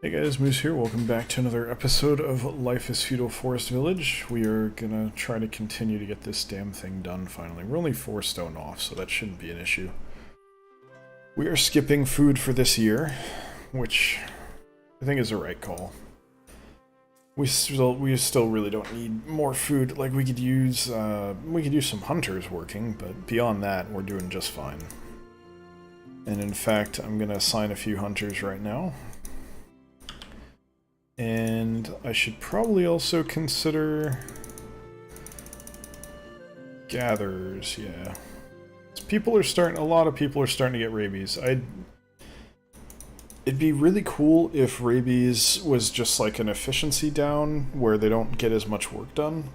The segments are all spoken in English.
Hey guys, Moose here. Welcome back to another episode of Life is Feudal Forest Village. We are gonna try to continue to get this damn thing done finally. We're only 4 stone off, so that shouldn't be an issue. We are skipping food for this year, which I think is the right call. We still really don't need more food. Like we could use some hunters working, but beyond that, we're doing just fine. And in fact, I'm gonna assign a few hunters right now. And I should probably also consider gatherers, yeah. A lot of people are starting to get rabies. It'd be really cool if rabies was just like an efficiency down where they don't get as much work done.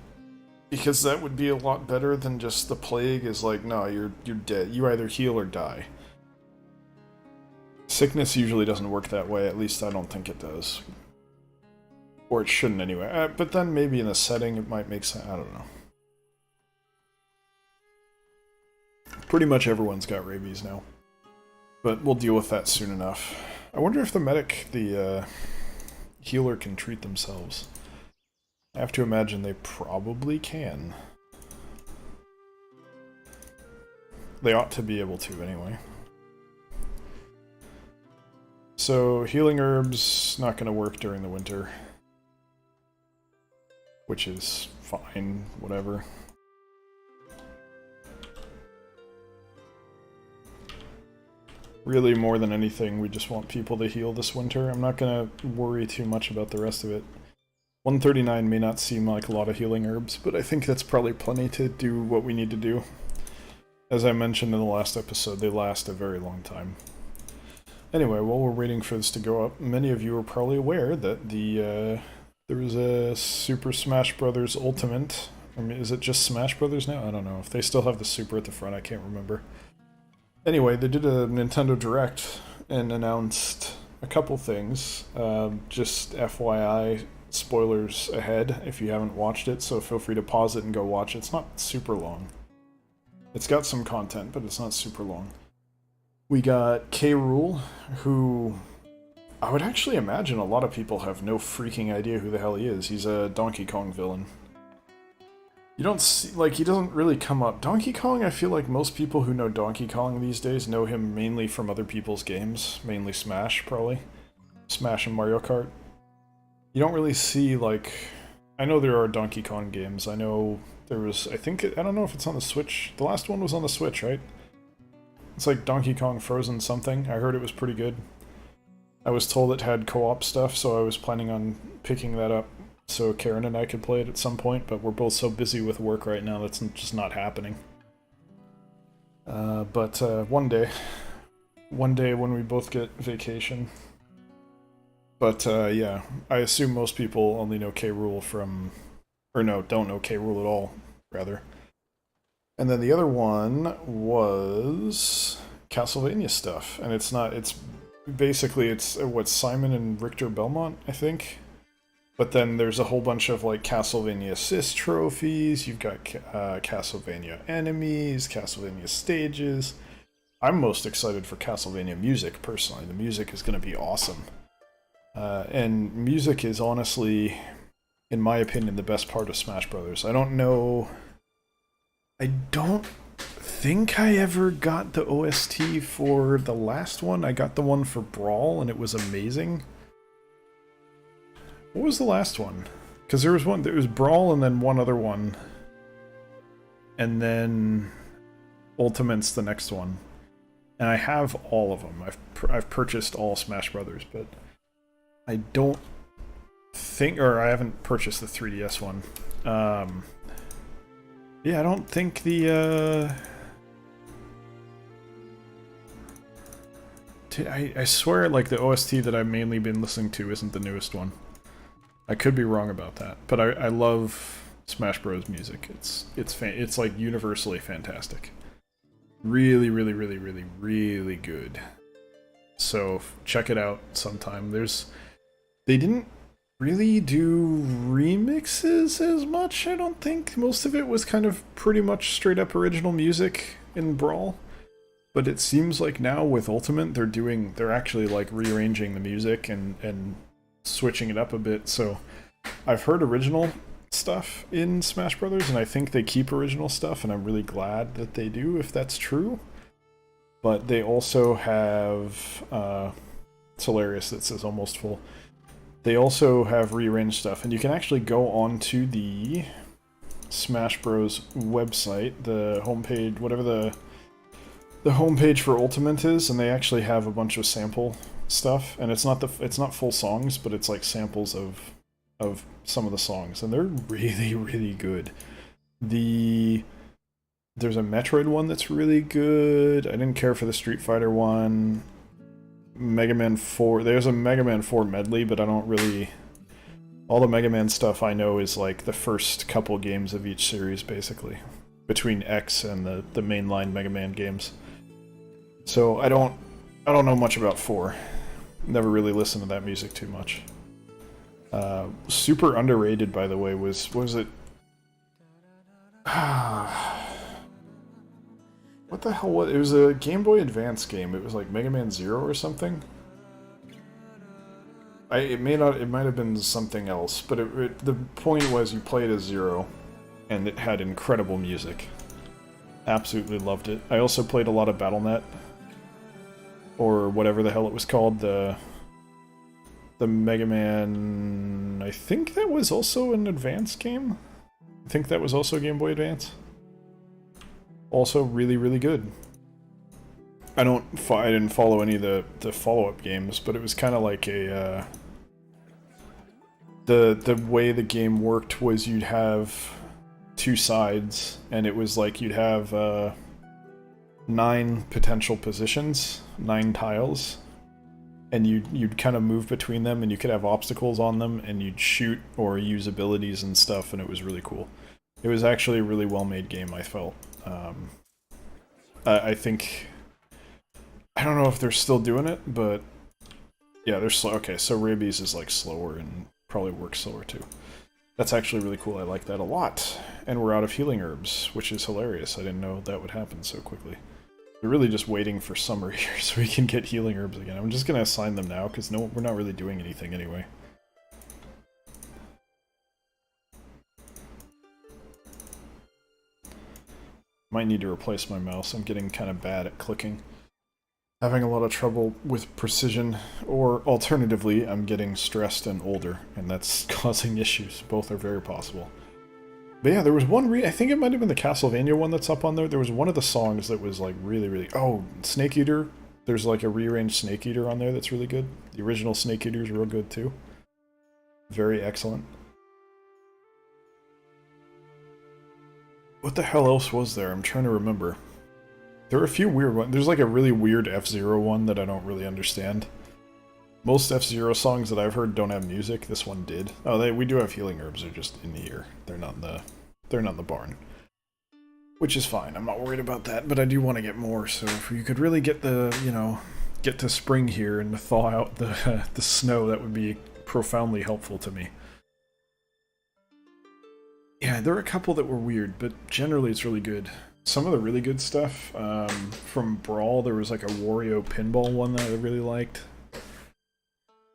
Because that would be a lot better than just the plague is like, no, you're dead. You either heal or die. Sickness usually doesn't work that way, at least I don't think it does. Or it shouldn't anyway. But then maybe in a setting it might make sense. I don't know. Pretty much everyone's got rabies now. But we'll deal with that soon enough. I wonder if the medic, the healer, can treat themselves. I have to imagine they probably can. They ought to be able to anyway. So healing herbs, not going to work during the winter. Which is fine, whatever. Really, more than anything, we just want people to heal this winter. I'm not gonna worry too much about the rest of it. 139 may not seem like a lot of healing herbs, but I think that's probably plenty to do what we need to do. As I mentioned in the last episode, they last a very long time. Anyway, while we're waiting for this to go up, many of you are probably aware that there was a Super Smash Bros. Ultimate. I mean, is it just Smash Bros. Now? I don't know. If they still have the Super at the front, I can't remember. Anyway, they did a Nintendo Direct and announced a couple things. Just FYI, spoilers ahead if you haven't watched it, so feel free to pause it and go watch it. It's not super long. It's got some content, but it's not super long. We got K. Rool, who I would actually imagine a lot of people have no freaking idea who the hell he is. He's a Donkey Kong villain. You don't see, like, he doesn't really come up. Donkey Kong, I feel like most people who know Donkey Kong these days know him mainly from other people's games. Mainly Smash, probably. Smash and Mario Kart. You don't really see, like... I know there are Donkey Kong games. I know there was, I don't know if it's on the Switch. The last one was on the Switch, right? It's like Donkey Kong Frozen something. I heard it was pretty good. I was told it had co-op stuff, so I was planning on picking that up so Karen and I could play it at some point, but we're both so busy with work right now that's just not happening. But one day when we both get vacation. But yeah, I assume most people only know K. Rool from... or no, don't know K. Rool at all, rather. And then the other one was Castlevania stuff, and it's basically, it's what, Simon and Richter Belmont, I think? But then there's a whole bunch of, like, Castlevania assist trophies, you've got Castlevania enemies, Castlevania stages. I'm most excited for Castlevania music, personally. The music is going to be awesome. And music is honestly, in my opinion, the best part of Smash Brothers. I don't think I ever got the OST for the last one. I got the one for Brawl, and it was amazing. What was the last one? Because there was Brawl and then one other one. And then Ultimate's the next one. And I have all of them. I've purchased all Smash Brothers, but I don't think, or I haven't purchased the 3DS one. Yeah, I don't think the, I swear, like, the OST that I've mainly been listening to isn't the newest one. I could be wrong about that, but I love Smash Bros. Music. It's like universally fantastic. Really, really, really, really, really good. So check it out sometime. They didn't really do remixes as much, I don't think. Most of it was kind of pretty much straight up original music in Brawl. But it seems like now with Ultimate, they're actually like rearranging the music and switching it up a bit. So I've heard original stuff in Smash Brothers, and I think they keep original stuff, and I'm really glad that they do, if that's true. But they also have... it's hilarious that it says almost full. They also have rearranged stuff, and you can actually go onto the Smash Bros. Website, the homepage, whatever the homepage for Ultimate is, and they actually have a bunch of sample stuff, and it's not full songs, but it's like samples of some of the songs, and they're really, really good. There's a Metroid one that's really good. I didn't care for the Street Fighter one. Mega Man 4, there's a Mega Man 4 medley, but I don't really... All the Mega Man stuff I know is like the first couple games of each series, basically. Between X and the mainline Mega Man games. So I don't know much about 4. Never really listened to that music too much. Super underrated, by the way, was it... What the hell was it? It was a Game Boy Advance game. It was like Mega Man Zero or something. It might have been something else, but the point was you played as Zero, and it had incredible music. Absolutely loved it. I also played a lot of BattleNet, or whatever the hell it was called. The Mega Man... I think that was also an Advance game? I think that was also Game Boy Advance. Also really, really good. I didn't follow any of the follow-up games, but it was kind of like a... The way the game worked was you'd have 2 sides, and it was like you'd have 9 potential positions, 9 tiles, and you'd kind of move between them, and you could have obstacles on them, and you'd shoot or use abilities and stuff, and it was really cool. It was actually a really well-made game, I felt. I think... I don't know if they're still doing it, but... Yeah, they're slow. Okay, so Rabies is like slower and probably works slower too. That's actually really cool. I like that a lot. And we're out of healing herbs, which is hilarious. I didn't know that would happen so quickly. We're really just waiting for summer here so we can get healing herbs again. I'm just going to assign them now because we're not really doing anything anyway. Might need to replace my mouse. I'm getting kind of bad at clicking. Having a lot of trouble with precision, or alternatively, I'm getting stressed and older, and that's causing issues. Both are very possible. But yeah, there was one I think it might have been the Castlevania one that's up on there. There was one of the songs that was like really, really... Oh, Snake Eater. There's like a rearranged Snake Eater on there that's really good. The original Snake Eater is real good too. Very excellent. What the hell else was there? I'm trying to remember. There were a few weird ones. There's like a really weird F-Zero one that I don't really understand. Most F-Zero songs that I've heard don't have music. This one did. Oh, we do have healing herbs. They're just in here. They're not in the barn. Which is fine. I'm not worried about that, but I do want to get more. So if you could really get get to spring here and thaw out the snow, that would be profoundly helpful to me. Yeah, there are a couple that were weird, but generally it's really good. Some of the really good stuff, from Brawl, there was like a Wario pinball one that I really liked.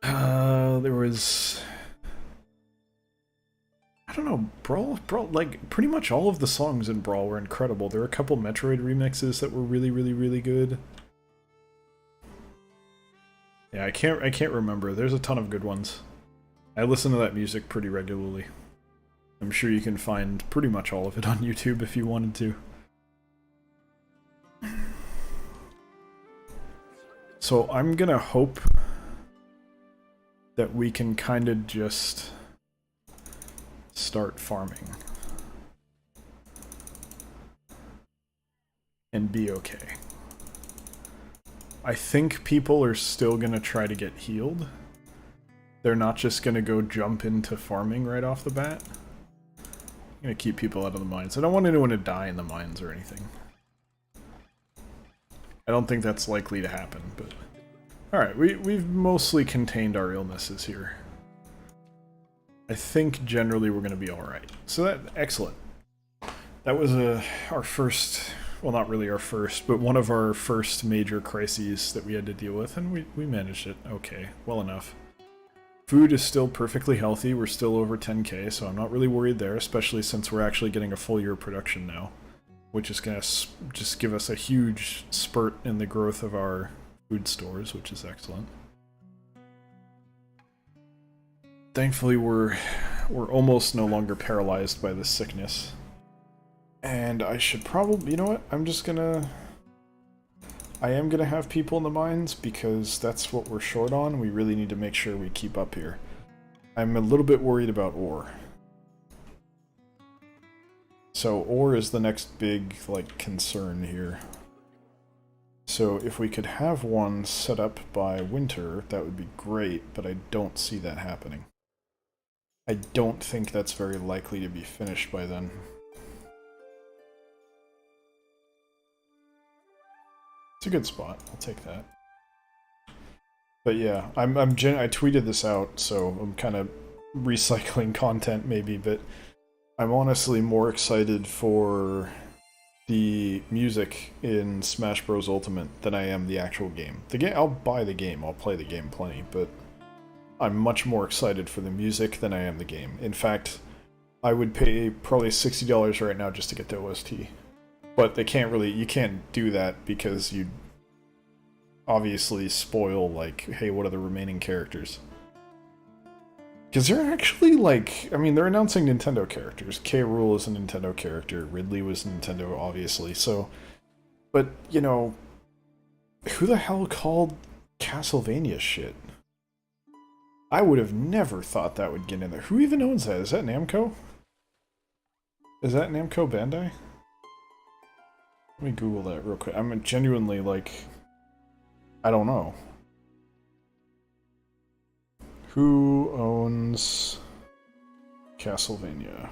There was... I don't know, Brawl, like, pretty much all of the songs in Brawl were incredible. There were a couple Metroid remixes that were really, really, really good. Yeah, I can't remember. There's a ton of good ones. I listen to that music pretty regularly. I'm sure you can find pretty much all of it on YouTube if you wanted to. So I'm gonna hope that we can kind of just start farming and be okay. I think people are still gonna try to get healed. They're not just gonna go jump into farming right off the bat. I'm gonna keep people out of the mines. I don't want anyone to die in the mines or anything. I don't think that's likely to happen, but... Alright, we've mostly contained our illnesses here. I think generally we're going to be alright. So excellent. That was our first... Well, not really our first, but one of our first major crises that we had to deal with, and we managed it okay, well enough. Food is still perfectly healthy. We're still over 10k, so I'm not really worried there, especially since we're actually getting a full year of production now, which is going to just give us a huge spurt in the growth of our food stores, which is excellent. Thankfully, we're almost no longer paralyzed by this sickness. And I should probably, you know what, I am gonna have people in the mines because that's what we're short on. We really need to make sure we keep up here. I'm a little bit worried about ore. So ore is the next big, like, concern here. So if we could have one set up by winter, that would be great, but I don't see that happening. I don't think that's very likely to be finished by then. It's a good spot. I'll take that. But yeah, I tweeted this out, so I'm kind of recycling content maybe, but I'm honestly more excited for the music in Smash Bros. Ultimate than I am the actual game. The game, I'll buy the game, I'll play the game plenty, but I'm much more excited for the music than I am the game. In fact, I would pay probably $60 right now just to get the OST. But they can't really, you can't do that because you obviously spoil, like, hey, what are the remaining characters? Because they're actually, like, I mean, they're announcing Nintendo characters. K. Rool is a Nintendo character, Ridley was Nintendo, obviously, so... But, you know, who the hell called Castlevania shit? I would have never thought that would get in there. Who even owns that? Is that Namco? Is that Namco Bandai? Let me Google that real quick. I'm genuinely, like, I don't know. Who owns Castlevania?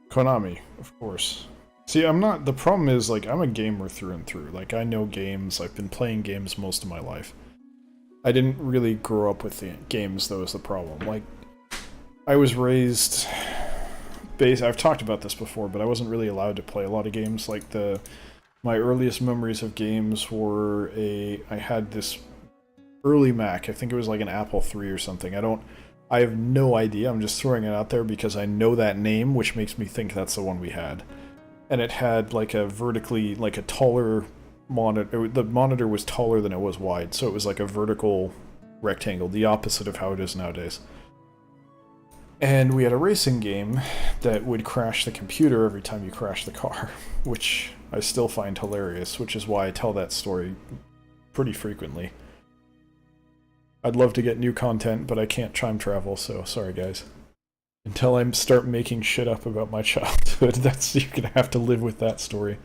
Konami, of course. See, I'm not, the problem is, like, I'm a gamer through and through. Like, I know games, I've been playing games most of my life. I didn't really grow up with the games, though, is the problem. Like, I was raised... I've talked about this before, but I wasn't really allowed to play a lot of games. Like, my earliest memories of games were I had this early Mac. I think it was like an Apple III or something. I have no idea. I'm just throwing it out there because I know that name, which makes me think that's the one we had. And it had like a vertically, like a taller monitor. The monitor was taller than it was wide, so it was like a vertical rectangle, the opposite of how it is nowadays. And we had a racing game that would crash the computer every time you crashed the car, which I still find hilarious, which is why I tell that story pretty frequently. I'd love to get new content, but I can't time travel, so sorry guys. Until I start making shit up about my childhood, you're gonna have to live with that story.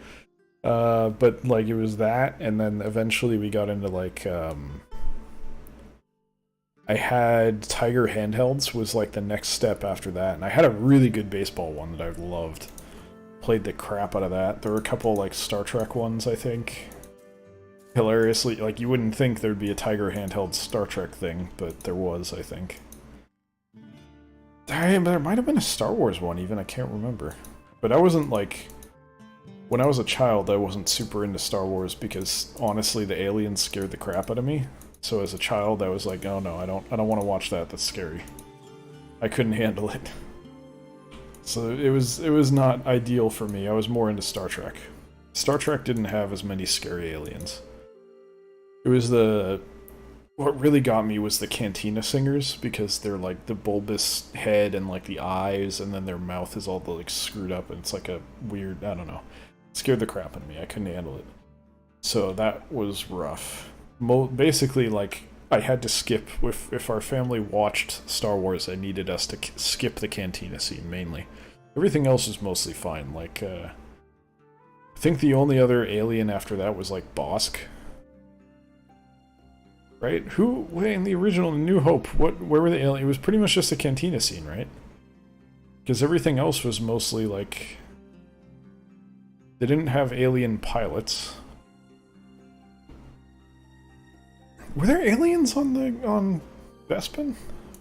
But like, it was that, and then eventually we got into like, I had Tiger handhelds was like the next step after that, and I had a really good baseball one that I loved. Played the crap out of that. There were a couple like Star Trek ones, I think. Hilariously, like, you wouldn't think there'd be a Tiger handheld Star Trek thing, but there was, I think. There might have been a Star Wars one even, I can't remember. But I wasn't like... When I was a child, I wasn't super into Star Wars because, honestly, the aliens scared the crap out of me. So as a child, I was like, oh no, I don't want to watch that, that's scary. I couldn't handle it. So it was not ideal for me, I was more into Star Trek. Star Trek didn't have as many scary aliens. It was what really got me was the Cantina Singers, because they're like the bulbous head and like the eyes, and then their mouth is all like screwed up, and it's like a weird, I don't know. It scared the crap out of me, I couldn't handle it. So that was rough. Basically, like, I had to skip, if our family watched Star Wars, I needed us to skip the Cantina scene, mainly. Everything else was mostly fine, like, I think the only other alien after that was, like, Bosk. Right? In the original New Hope, where were the aliens? It was pretty much just a Cantina scene, right? Because everything else was mostly, like... They didn't have alien pilots. Were there aliens on Bespin?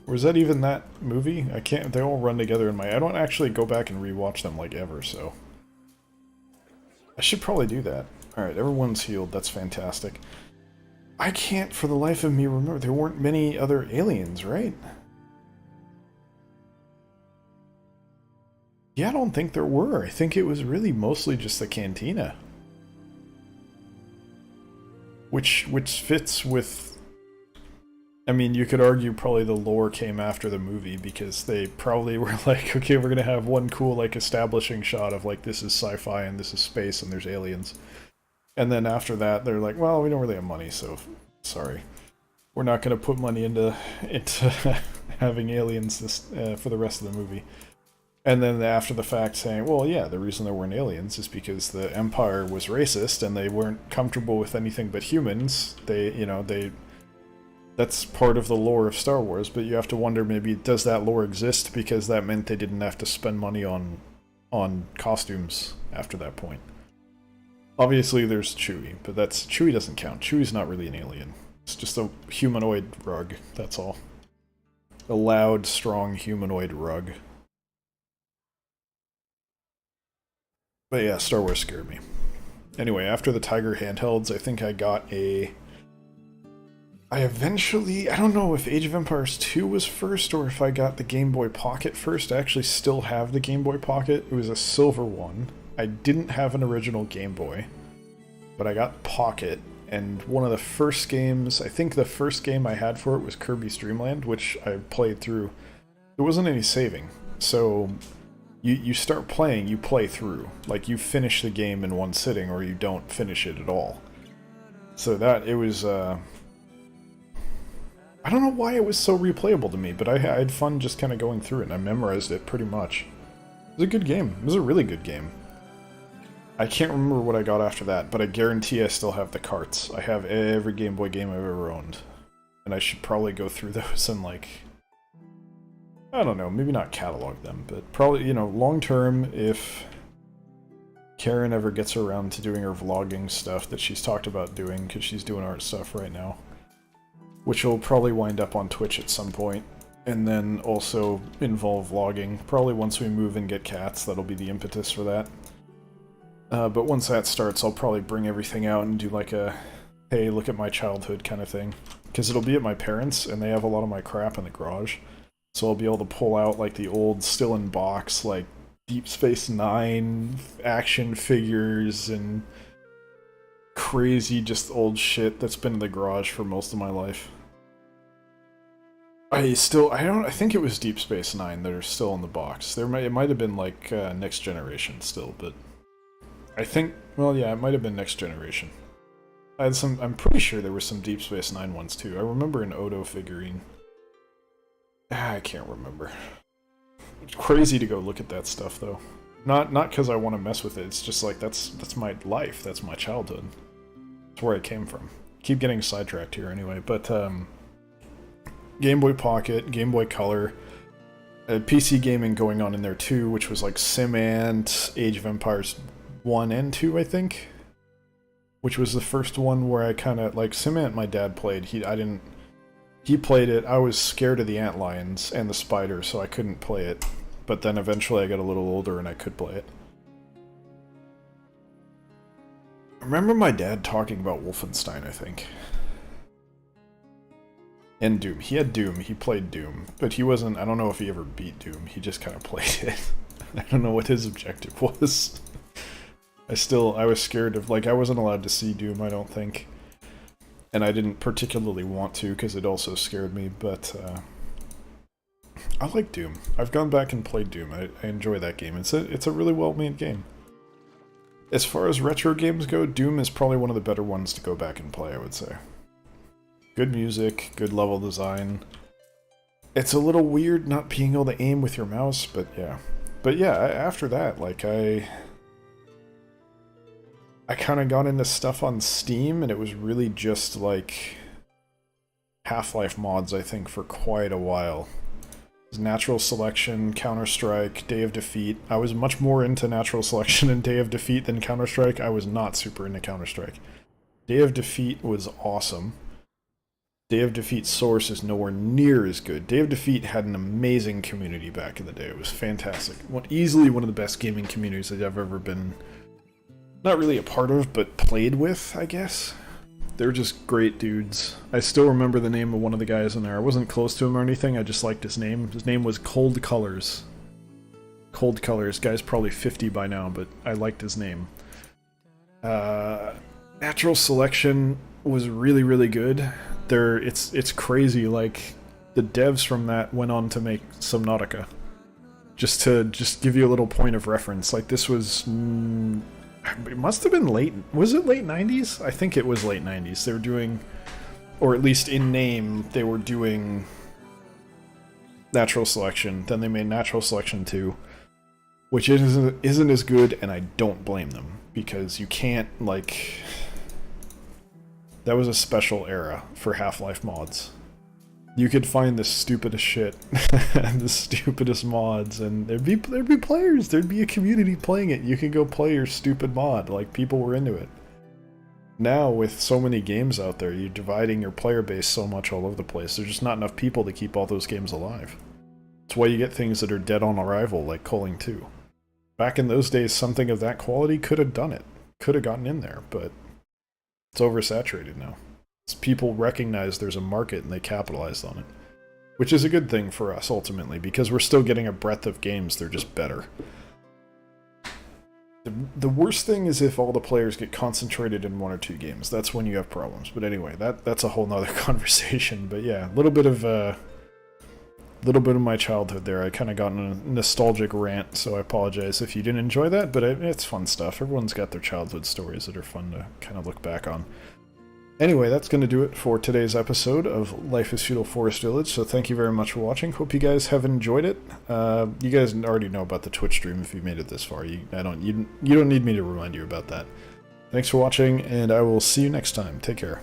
Or is that even that movie? I can't, they all run together in my... I don't actually go back and rewatch them, like, ever, so... I should probably do that. Alright, everyone's healed, that's fantastic. I can't for the life of me remember. There weren't many other aliens, right? Yeah, I don't think there were. I think it was really mostly just the cantina. Which fits with... I mean, you could argue probably the lore came after the movie, because they probably were like, okay, we're gonna have one cool, like, establishing shot of, like, this is sci-fi and this is space and there's aliens. And then after that, they're like, well, we don't really have money, so sorry. We're not gonna put money into having aliens for the rest of the movie. And then after the fact saying, well, yeah, the reason there weren't aliens is because the Empire was racist and they weren't comfortable with anything but humans. That's part of the lore of Star Wars, but you have to wonder, maybe, does that lore exist because that meant they didn't have to spend money on costumes after that point? Obviously there's Chewie, but Chewie doesn't count. Chewie's not really an alien. It's just a humanoid rug, that's all. A loud, strong humanoid rug. But yeah, Star Wars scared me. Anyway, after the Tiger handhelds, I think I got a... I don't know if Age of Empires 2 was first or if I got the Game Boy Pocket first. I actually still have the Game Boy Pocket. It was a silver one. I didn't have an original Game Boy, but I got Pocket, and one of the first games, I think the first game I had for it was Kirby's Dream Land, which I played through. There wasn't any saving, so you start playing, you play through. Like, you finish the game in one sitting, or you don't finish it at all. So it was... I don't know why it was so replayable to me, but I had fun just kind of going through it, and I memorized it pretty much. It was a good game. It was a really good game. I can't remember what I got after that, but I guarantee I still have the carts. I have every Game Boy game I've ever owned. And I should probably go through those and, like... I don't know, maybe not catalog them, but probably, you know, long term, if Karen ever gets around to doing her vlogging stuff that she's talked about doing, because she's doing art stuff right now, which will probably wind up on Twitch at some point, and then also involve vlogging. Probably once we move and get cats, that'll be the impetus for that. But once that starts, I'll probably bring everything out and do like a, hey, look at my childhood kind of thing. Because it'll be at my parents', and they have a lot of my crap in the garage. So I'll be able to pull out like the old, still in box, like Deep Space Nine action figures and crazy, just old shit that's been in the garage for most of my life. I think it was Deep Space Nine that are still in the box. It might have been like Next Generation still, but I think, well, yeah, it might have been Next Generation. I'm pretty sure there were some Deep Space Nine ones too. I remember an Odo figurine. I can't remember. It's crazy to go look at that stuff though. Not because I want to mess with it. It's just like that's my life. That's my childhood. That's where I came from. Keep getting sidetracked here anyway. But Game Boy Pocket, Game Boy Color, PC gaming going on in there too, which was like SimAnt, Age of Empires 1 and 2, I think. Which was the first one where I kind of like SimAnt. My dad played. He played it. I was scared of the antlions and the spiders, so I couldn't play it. But then eventually I got a little older and I could play it. I remember my dad talking about Wolfenstein, I think. And Doom. He had Doom. He played Doom. But he wasn't... I don't know if he ever beat Doom. He just kind of played it. I don't know what his objective was. I was scared of... Like, I wasn't allowed to see Doom, I don't think. And I didn't particularly want to, because it also scared me, but... I like Doom. I've gone back and played Doom. I enjoy that game. It's a really well-made game. As far as retro games go, Doom is probably one of the better ones to go back and play, I would say. Good music, good level design. It's a little weird not being able to aim with your mouse, but yeah. But yeah, after that, like, I kind of got into stuff on Steam, and it was really just, like, Half-Life mods, I think, for quite a while. Natural Selection, Counter-Strike, Day of Defeat. I was much more into Natural Selection and Day of Defeat than Counter-Strike. I was not super into Counter-Strike. Day of Defeat was awesome. Day of Defeat Source is nowhere near as good. Day of Defeat had an amazing community back in the day. It was fantastic. Easily one of the best gaming communities that I've ever been, not really a part of, but played with, I guess. They're just great dudes. I still remember the name of one of the guys in there. I wasn't close to him or anything, I just liked his name. His name was Cold Colors. Cold Colors. Guy's probably 50 by now, but I liked his name. Natural Selection was really, really good. It's crazy, like, the devs from that went on to make Subnautica. Just to give you a little point of reference, like, this was... it must have been late... Was it late 90s? I think it was late 90s. They were doing... Or at least in name, they were doing... Natural Selection. Then they made Natural Selection 2. Which isn't as good, and I don't blame them. Because you can't, like... That was a special era for Half-Life mods. You could find the stupidest shit, and the stupidest mods, and there'd be players, there'd be a community playing it. You could go play your stupid mod, like, people were into it. Now, with so many games out there, you're dividing your player base so much all over the place, there's just not enough people to keep all those games alive. That's why you get things that are dead on arrival, like Culling 2. Back in those days, something of that quality could have done it. Could have gotten in there, but it's oversaturated now. People recognize there's a market and they capitalized on it. Which is a good thing for us, ultimately, because we're still getting a breadth of games, they're just better. The worst thing is if all the players get concentrated in one or two games. That's when you have problems. But anyway, that's a whole nother conversation. But yeah, a little bit of my childhood there. I kind of got in a nostalgic rant, so I apologize if you didn't enjoy that, but it's fun stuff. Everyone's got their childhood stories that are fun to kind of look back on. Anyway, that's going to do it for today's episode of Life is Feudal Forest Village, so thank you very much for watching. Hope you guys have enjoyed it. You guys already know about the Twitch stream if you made it this far. You don't need me to remind you about that. Thanks for watching, and I will see you next time. Take care.